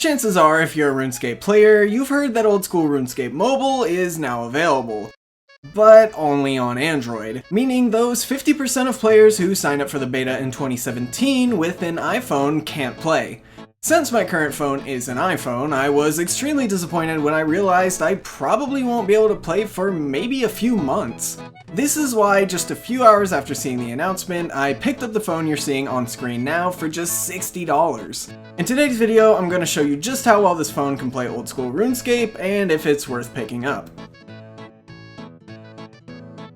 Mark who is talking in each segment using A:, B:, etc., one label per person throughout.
A: Chances are, if you're a RuneScape player, you've heard that Old School RuneScape Mobile is now available. But only on Android, meaning those 50% of players who signed up for the beta in 2017 with an iPhone can't play. Since my current phone is an iPhone, I was extremely disappointed when I realized I probably won't be able to play for maybe a few months. This is why, just a few hours after seeing the announcement, I picked up the phone you're seeing on screen now for just $60. In today's video, I'm going to show you just how well this phone can play Old School RuneScape and if it's worth picking up.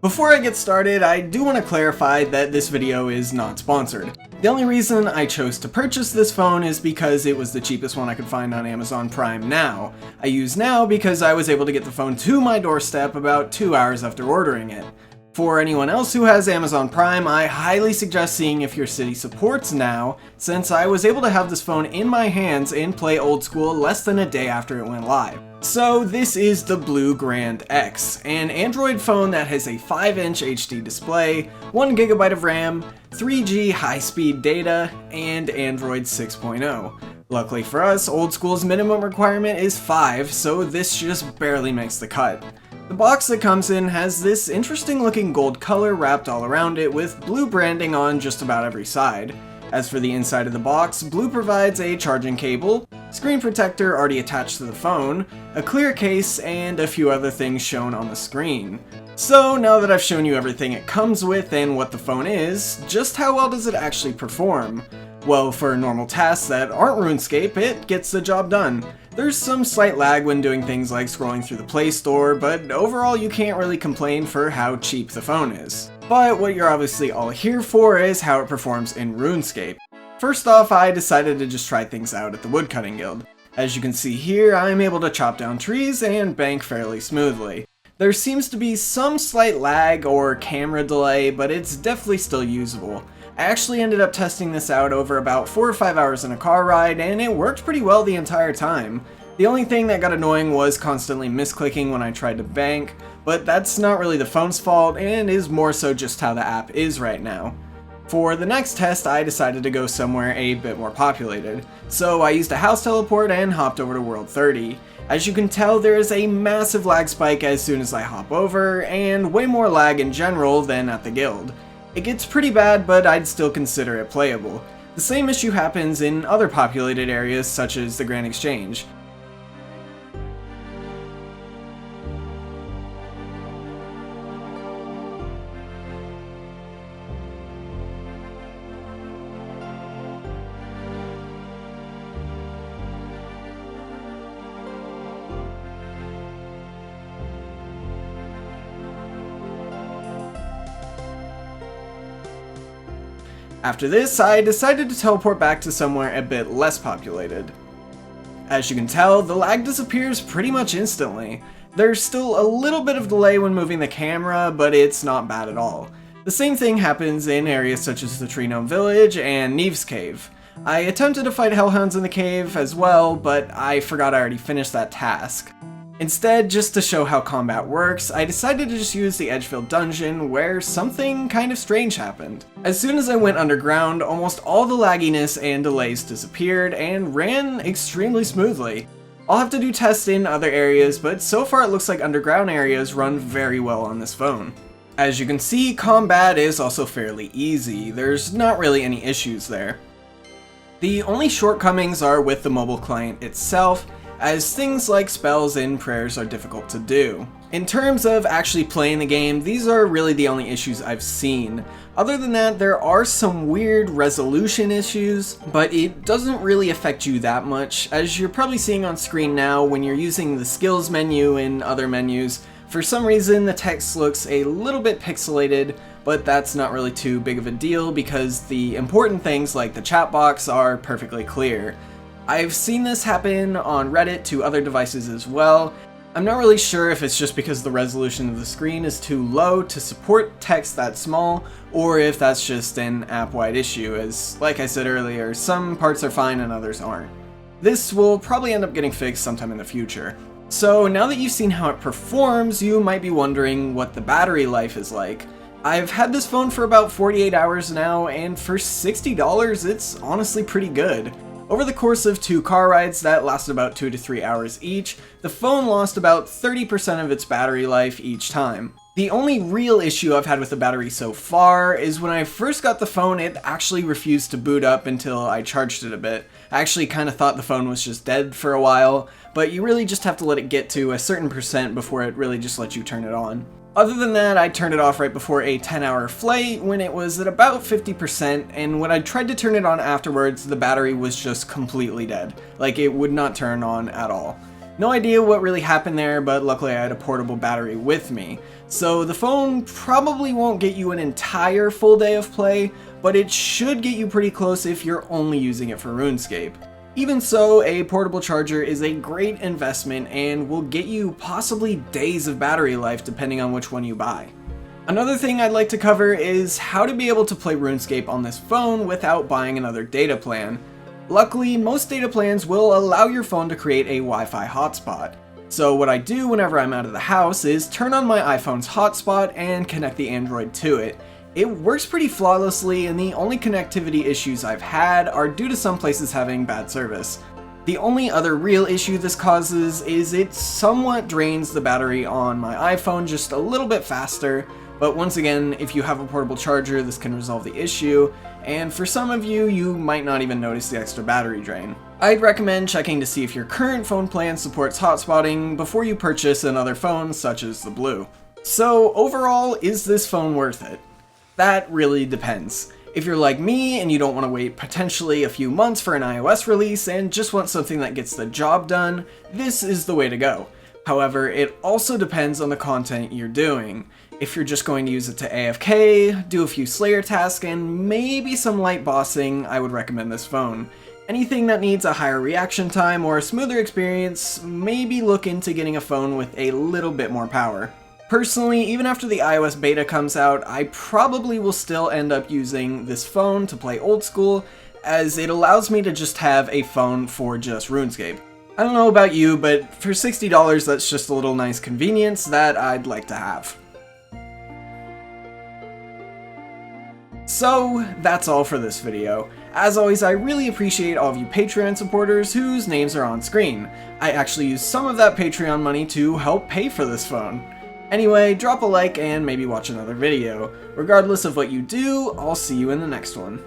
A: Before I get started, I do want to clarify that this video is not sponsored. The only reason I chose to purchase this phone is because it was the cheapest one I could find on Amazon Prime Now. I use Now because I was able to get the phone to my doorstep about 2 hours after ordering it. For anyone else who has Amazon Prime, I highly suggest seeing if your city supports Now, since I was able to have this phone in my hands and play Old School less than a day after it went live. So this is the Blue Grand X, an Android phone that has a 5-inch HD display, 1GB of RAM, 3G high-speed data, and Android 6.0. Luckily for us, Old School's minimum requirement is 5, so this just barely makes the cut. The box that comes in has this interesting looking gold color wrapped all around it with blue branding on just about every side. As for the inside of the box, Blue provides a charging cable, screen protector already attached to the phone, a clear case, and a few other things shown on the screen. So now that I've shown you everything it comes with and what the phone is, just how well does it actually perform? Well, for normal tasks that aren't RuneScape, it gets the job done. There's some slight lag when doing things like scrolling through the Play Store, but overall you can't really complain for how cheap the phone is. But what you're obviously all here for is how it performs in RuneScape. First off, I decided to just try things out at the Woodcutting Guild. As you can see here, I'm able to chop down trees and bank fairly smoothly. There seems to be some slight lag or camera delay, but it's definitely still usable. I actually ended up testing this out over about 4 or 5 hours in a car ride, and it worked pretty well the entire time. The only thing that got annoying was constantly misclicking when I tried to bank, but that's not really the phone's fault and is more so just how the app is right now. For the next test, I decided to go somewhere a bit more populated, so I used a house teleport and hopped over to World 30. As you can tell, there is a massive lag spike as soon as I hop over, and way more lag in general than at the guild. It gets pretty bad, but I'd still consider it playable. The same issue happens in other populated areas such as the Grand Exchange. After this, I decided to teleport back to somewhere a bit less populated. As you can tell, the lag disappears pretty much instantly. There's still a little bit of delay when moving the camera, but it's not bad at all. The same thing happens in areas such as the Tree Gnome Village and Neve's Cave. I attempted to fight hellhounds in the cave as well, but I forgot I already finished that task. Instead, just to show how combat works, I decided to just use the Edgefield dungeon where something kind of strange happened. As soon as I went underground, almost all the lagginess and delays disappeared and ran extremely smoothly. I'll have to do tests in other areas, but so far it looks like underground areas run very well on this phone. As you can see, combat is also fairly easy. There's not really any issues there. The only shortcomings are with the mobile client itself, as things like spells and prayers are difficult to do. In terms of actually playing the game, these are really the only issues I've seen. Other than that, there are some weird resolution issues, but it doesn't really affect you that much. As you're probably seeing on screen now, when you're using the skills menu and other menus, for some reason the text looks a little bit pixelated, but that's not really too big of a deal because the important things like the chat box are perfectly clear. I've seen this happen on Reddit to other devices as well. I'm not really sure if it's just because the resolution of the screen is too low to support text that small, or if that's just an app-wide issue, as, like I said earlier, some parts are fine and others aren't. This will probably end up getting fixed sometime in the future. So now that you've seen how it performs, you might be wondering what the battery life is like. I've had this phone for about 48 hours now, and for $60, it's honestly pretty good. Over the course of 2 car rides that lasted about 2 to 3 hours each, the phone lost about 30% of its battery life each time. The only real issue I've had with the battery so far is when I first got the phone, it actually refused to boot up until I charged it a bit. I actually kind of thought the phone was just dead for a while, but you really just have to let it get to a certain percent before it really just lets you turn it on. Other than that, I turned it off right before a 10-hour flight when it was at about 50%, and when I tried to turn it on afterwards, the battery was just completely dead. Like, it would not turn on at all. No idea what really happened there, but luckily I had a portable battery with me. So the phone probably won't get you an entire full day of play, but it should get you pretty close if you're only using it for RuneScape. Even so, a portable charger is a great investment and will get you possibly days of battery life depending on which one you buy. Another thing I'd like to cover is how to be able to play RuneScape on this phone without buying another data plan. Luckily, most data plans will allow your phone to create a Wi-Fi hotspot. So what I do whenever I'm out of the house is turn on my iPhone's hotspot and connect the Android to it. It works pretty flawlessly, and the only connectivity issues I've had are due to some places having bad service. The only other real issue this causes is it somewhat drains the battery on my iPhone just a little bit faster, but once again, if you have a portable charger, this can resolve the issue, and for some of you, you might not even notice the extra battery drain. I'd recommend checking to see if your current phone plan supports hotspotting before you purchase another phone such as the Blue. So overall, is this phone worth it? That really depends. If you're like me and you don't want to wait potentially a few months for an iOS release and just want something that gets the job done, this is the way to go. However, it also depends on the content you're doing. If you're just going to use it to AFK, do a few Slayer tasks, and maybe some light bossing, I would recommend this phone. Anything that needs a higher reaction time or a smoother experience, maybe look into getting a phone with a little bit more power. Personally, even after the iOS beta comes out, I probably will still end up using this phone to play Old School, as it allows me to just have a phone for just RuneScape. I don't know about you, but for $60 that's just a little nice convenience that I'd like to have. So, that's all for this video. As always, I really appreciate all of you Patreon supporters whose names are on screen. I actually used some of that Patreon money to help pay for this phone. Anyway, drop a like and maybe watch another video. Regardless of what you do, I'll see you in the next one.